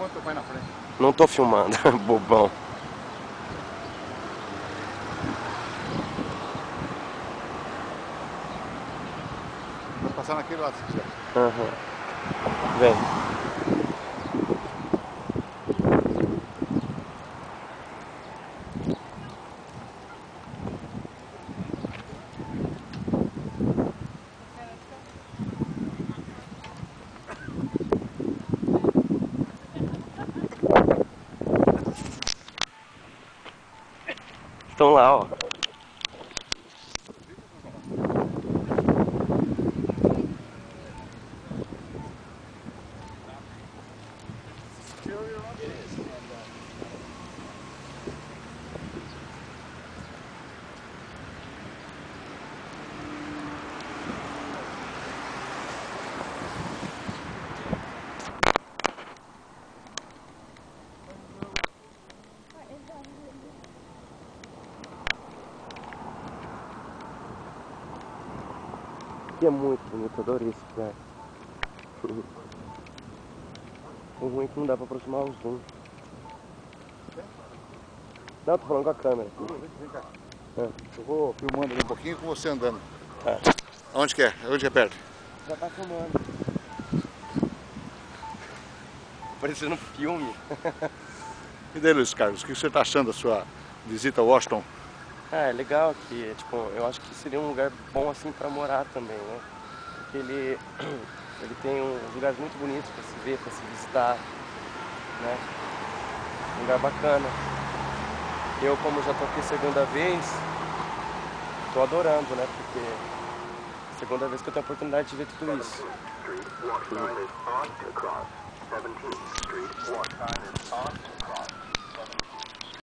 filmando teu pai na frente. Não tô filmando, bobão. Vai passar naquele lado se quiser. Aham. Vem. Estão lá, ó. É muito bonito, adorei esse lugar. O ruim é que não dá pra aproximar o zoom. Não, tô falando com a câmera. Vem cá. É. Eu vou filmando ali um pouquinho com você andando. É. Onde que é? Onde que é perto? Já tá filmando. Parecendo um filme. E daí, Luiz Carlos, o que você está achando da sua visita a Washington? Ah, é legal que, tipo, eu acho que seria um lugar bom assim pra morar também, né? Porque ele tem uns lugares muito bonitos pra se ver, pra se visitar, né? Um lugar bacana. Eu, como já tô aqui a segunda vez, tô adorando, né? Porque é a segunda vez que eu tenho a oportunidade de ver tudo isso. Street, walk sign is on across. 17th Street, walk sign is on.